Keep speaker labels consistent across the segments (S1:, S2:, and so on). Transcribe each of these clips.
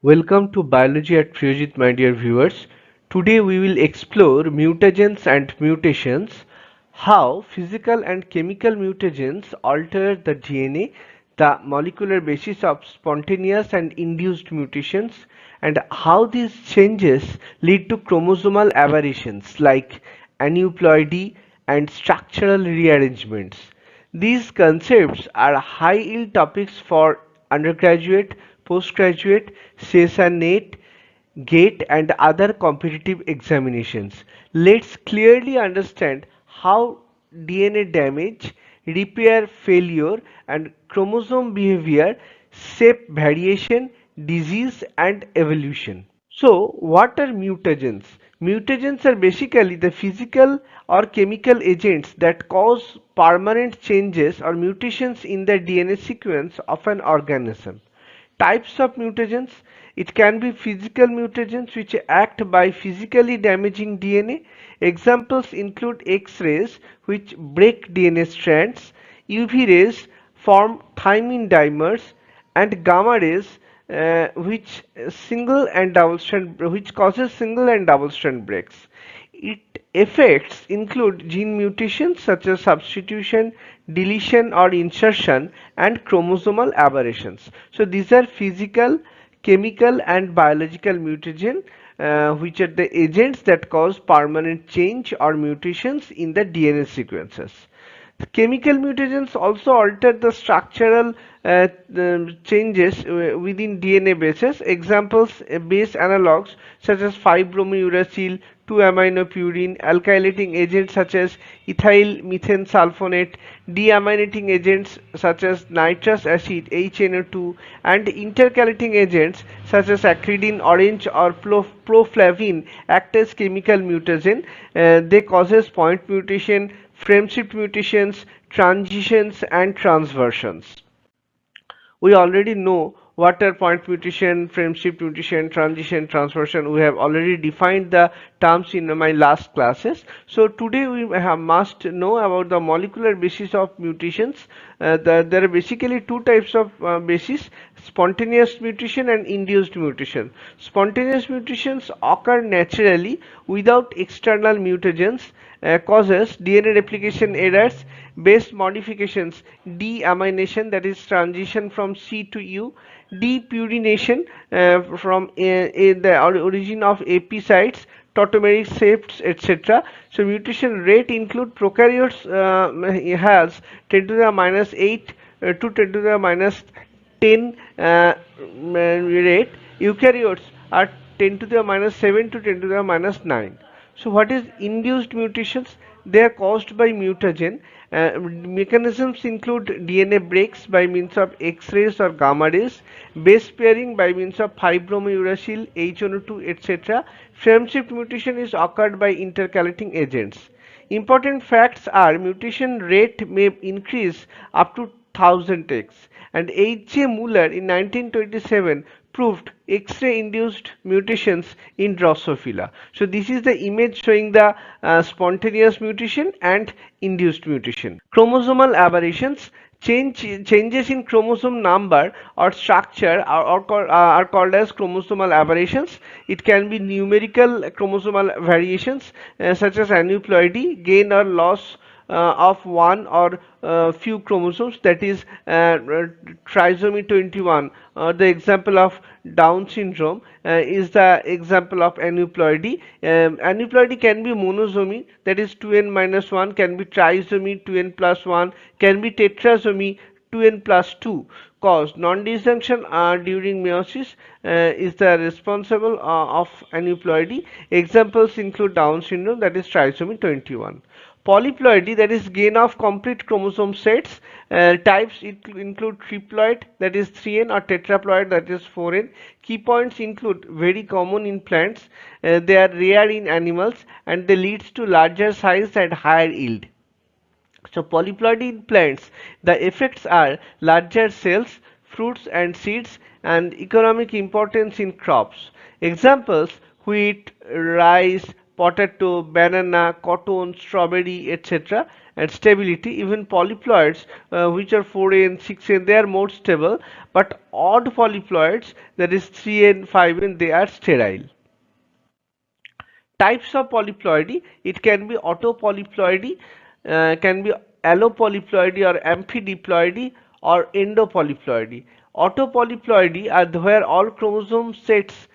S1: Welcome to Biology at Priyojit, my dear viewers. Today we will explore mutagens and mutations, how physical and chemical mutagens alter the DNA, the molecular basis of spontaneous and induced mutations, and how these changes lead to chromosomal aberrations like aneuploidy and structural rearrangements. These concepts are high-yield topics for undergraduate, postgraduate, CSIR-NET, GATE and other competitive examinations. Let's clearly understand how DNA damage, repair failure and chromosome behavior shape variation, disease and evolution. So, what are mutagens? Mutagens are basically the physical or chemical agents that cause permanent changes or mutations in the DNA sequence of an organism. Types of mutagens: it can be physical mutagens which act by physically damaging DNA. Examples include X-rays which break DNA strands, UV rays form thymine dimers, and gamma rays which causes single and double strand breaks. Its effects include gene mutations such as substitution, deletion or insertion, and chromosomal aberrations. So these are physical, chemical and biological mutagen, which are the agents that cause permanent change or mutations in the DNA sequences. Chemical mutagens also alter the structural changes within DNA bases. Examples: base analogs such as 5-bromouracil, 2-aminopurine, alkylating agents such as ethyl methane sulfonate, deaminating agents such as nitrous acid HNO2, and intercalating agents such as acridine, orange, or proflavin act as chemical mutagen. They causes point mutation, frame shift mutations, transitions, and transversions. We already know what are point mutation, frame shift mutation, transition, transversion. We have already defined the terms in my last classes. So today we must know about the molecular basis of mutations. There are basically two types of basis: spontaneous mutation and induced mutation. Spontaneous mutations occur naturally without external mutagens, causes DNA replication errors, base modifications, deamination, that is transition from C to U, depurination from the origin of AP sites, tautomeric shifts, etc. So mutation rate include prokaryotes has 10 to the minus 8 to 10 to the minus 10 rate. Eukaryotes are 10 to the minus 7 to 10 to the minus 9. So what is induced mutations? They are caused by mutagen. Mechanisms include DNA breaks by means of X-rays or gamma rays, base pairing by means of 5-bromouracil, HNO2, etc. Frame shift mutation is occurred by intercalating agents. Important facts are mutation rate may increase up to 1000x, and H.J. Muller in 1927 proved X-ray induced mutations in Drosophila. So this is the image showing the spontaneous mutation and induced mutation. Chromosomal aberrations: changes in chromosome number or structure are called as chromosomal aberrations. It can be numerical chromosomal variations such as aneuploidy, gain or loss of one or few chromosomes, that is trisomy 21. The example of Down syndrome is the example of aneuploidy. Aneuploidy can be monosomy, that is 2n minus 1, can be trisomy 2n plus 1, can be tetrasomy 2n plus 2. Cause non-disjunction during meiosis is the responsible of aneuploidy. Examples include Down syndrome, that is trisomy 21. Polyploidy, that is gain of complete chromosome sets. Types include triploid, that is 3n, or tetraploid, that is 4n. Key points include very common in plants, they are rare in animals, and they leads to larger size and higher yield. So polyploidy in plants, the effects are larger cells, fruits and seeds, and economic importance in crops. Examples: wheat, rice, potato, banana, cotton, strawberry, etc. And stability, even polyploids, which are 4n, 6n, they are more stable, but odd polyploids, that is 3n, 5n, they are sterile. Types of polyploidy: it can be autopolyploidy, can be allopolyploidy or amphidiploidy, or endopolyploidy. Autopolyploidy are where all chromosome sets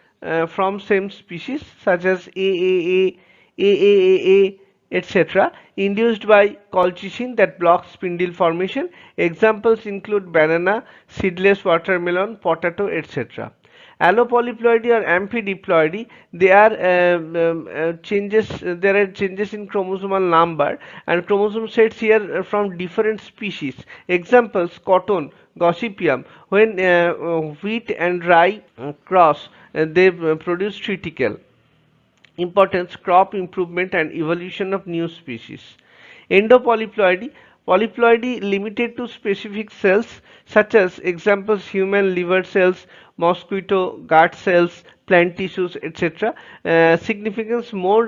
S1: from same species, such as AAA, AAAA, etc., induced by colchicine that blocks spindle formation. Examples include banana, seedless watermelon, potato, etc. Allopolyploidy or amphidiploidy, they are changes. There are changes in chromosomal number and chromosome sets here from different species. Examples: cotton, gossypium. When wheat and rye cross, they produce triticale. Importance: crop improvement and evolution of new species. Endopolyploidy: polyploidy limited to specific cells, such as examples human liver cells, mosquito gut cells, plant tissues, etc. Significance: more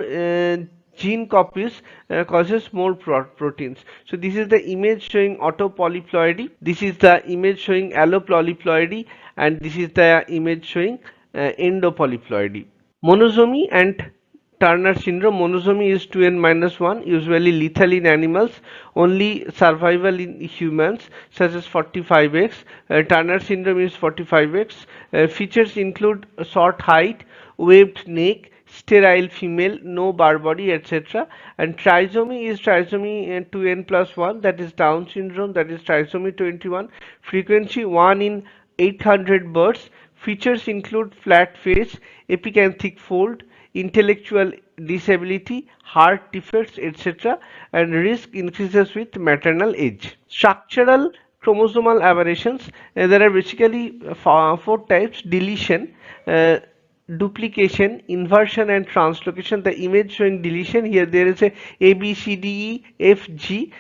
S1: gene copies causes more proteins. So this is the image showing autopolyploidy, this is the image showing allopolyploidy, and this is the image showing endopolyploidy. Monosomy and Turner syndrome. Monosomy is 2n-1, usually lethal in animals, only survival in humans, such as 45x. Turner syndrome is 45x. Features include short height, waved neck, sterile female, no bare body, etc. And trisomy is trisomy 2n+1, that is Down syndrome, that is trisomy 21. Frequency 1 in 800 births. Features include flat face, epicanthic fold, intellectual disability, heart defects, etc., and risk increases with maternal age. Structural chromosomal aberrations, there are basically four types: deletion, duplication, inversion, and translocation. The image showing deletion, here there is a B C D E F G,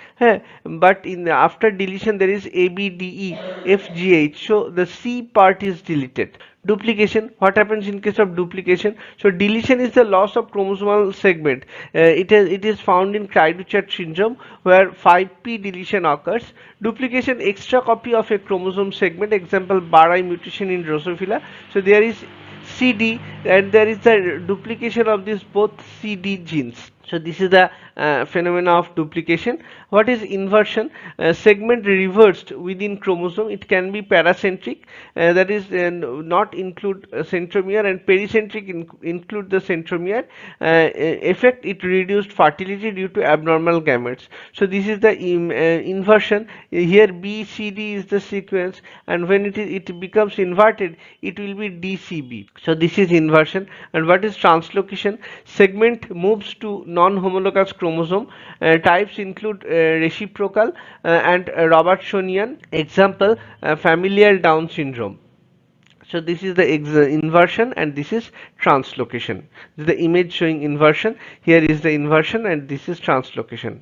S1: but in after deletion there is A B D E F G H, so the C part is deleted. Duplication: what happens in case of duplication? So deletion is the loss of chromosomal segment. It is found in Cri-du-Chat syndrome, where 5p deletion occurs. Duplication: extra copy of a chromosome segment. Example: Barai mutation in Drosophila. So there is CD, and there is a duplication of these both CD genes. So this is the phenomena of duplication. What is inversion? Segment reversed within chromosome. It can be paracentric, that is not include centromere, and pericentric include the centromere. Effect: it reduced fertility due to abnormal gametes. So this is the inversion. Here B C D is the sequence, and when it becomes inverted, it will be DCB. So this is inversion. And what is translocation? Segment moves to non-homologous chromosome. Types include reciprocal and Robertsonian. Example: familial Down syndrome. So this is the inversion, and this is translocation. This is the image showing inversion. Here is the inversion, and this is translocation.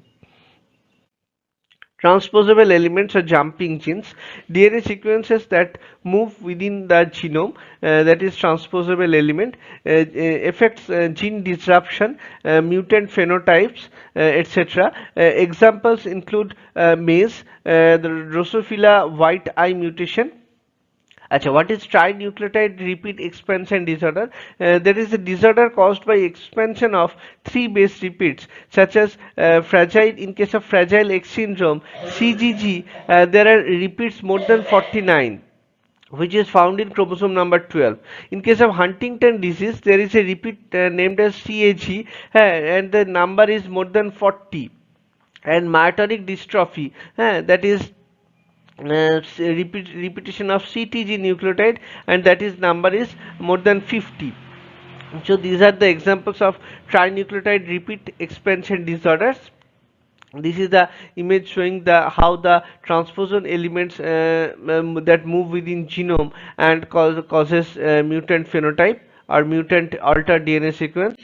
S1: Transposable elements are jumping genes, DNA sequences that move within the genome, that is transposable element, affects gene disruption, mutant phenotypes, etc. Examples include maize, the Drosophila white eye mutation. Achha, what is trinucleotide repeat expansion disorder? That is a disorder caused by expansion of 3 base repeats, such as fragile. In case of Fragile X syndrome, CGG, there are repeats more than 49, which is found in chromosome number 12. In case of Huntington disease, there is a repeat named as CAG, and the number is more than 40. And myotonic dystrophy, that is repetition of CTG nucleotide, and that is number is more than 50. So these are the examples of trinucleotide repeat expansion disorders. This is the image showing the how the transposon elements that move within genome and causes mutant phenotype or mutant altered DNA sequence.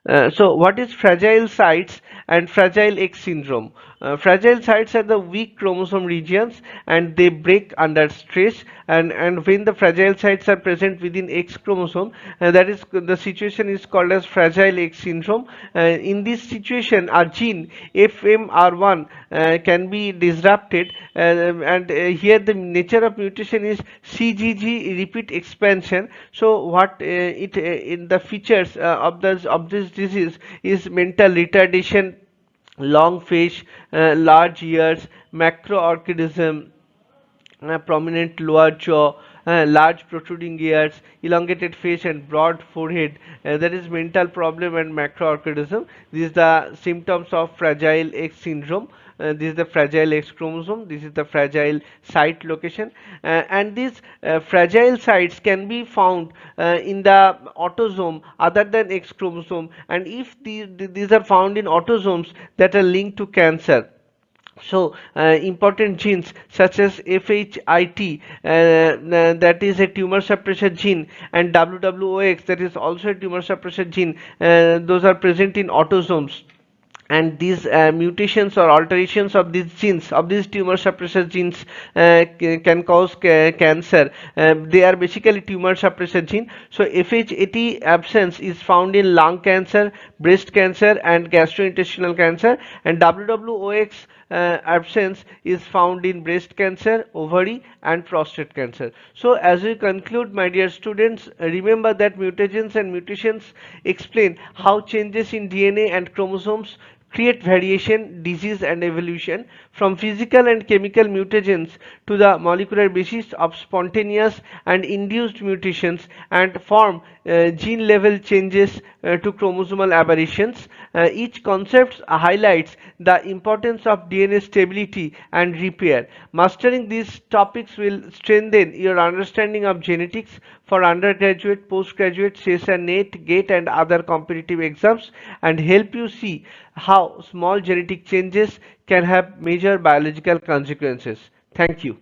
S1: So what is fragile sites and fragile X syndrome? Fragile sites are the weak chromosome regions and they break under stress, and when the fragile sites are present within X chromosome, that is the situation is called as fragile X syndrome. In this situation, a gene FMR1 can be disrupted, and here the nature of mutation is CGG repeat expansion. So what in the features of this disease is mental retardation, long face, large ears, macroorchidism, prominent lower jaw, large protruding ears, elongated face and broad forehead. That is mental problem and macroorchidism. These are the symptoms of fragile X syndrome. This is the fragile X chromosome. This is the fragile site location, and these fragile sites can be found in the autosome other than X chromosome. And if these are found in autosomes that are linked to cancer, so important genes such as FHIT, that is a tumor suppressor gene, and WWOX, that is also a tumor suppressor gene, those are present in autosomes. And these mutations or alterations of these genes, of these tumor suppressor genes, can cause cancer. They are basically tumor suppressor gene. So FHAT absence is found in lung cancer, breast cancer and gastrointestinal cancer, and WWOX absence is found in breast cancer, ovary and prostate cancer. So as we conclude, my dear students, remember that mutagens and mutations explain how changes in DNA and chromosomes create variation, disease and evolution. From physical and chemical mutagens to the molecular basis of spontaneous and induced mutations, and form gene level changes to chromosomal aberrations. Each concept highlights the importance of DNA stability and repair. Mastering these topics will strengthen your understanding of genetics for undergraduate, postgraduate, CSIR-NET, GATE and other competitive exams, and help you see how small genetic changes can have major biological consequences. Thank you.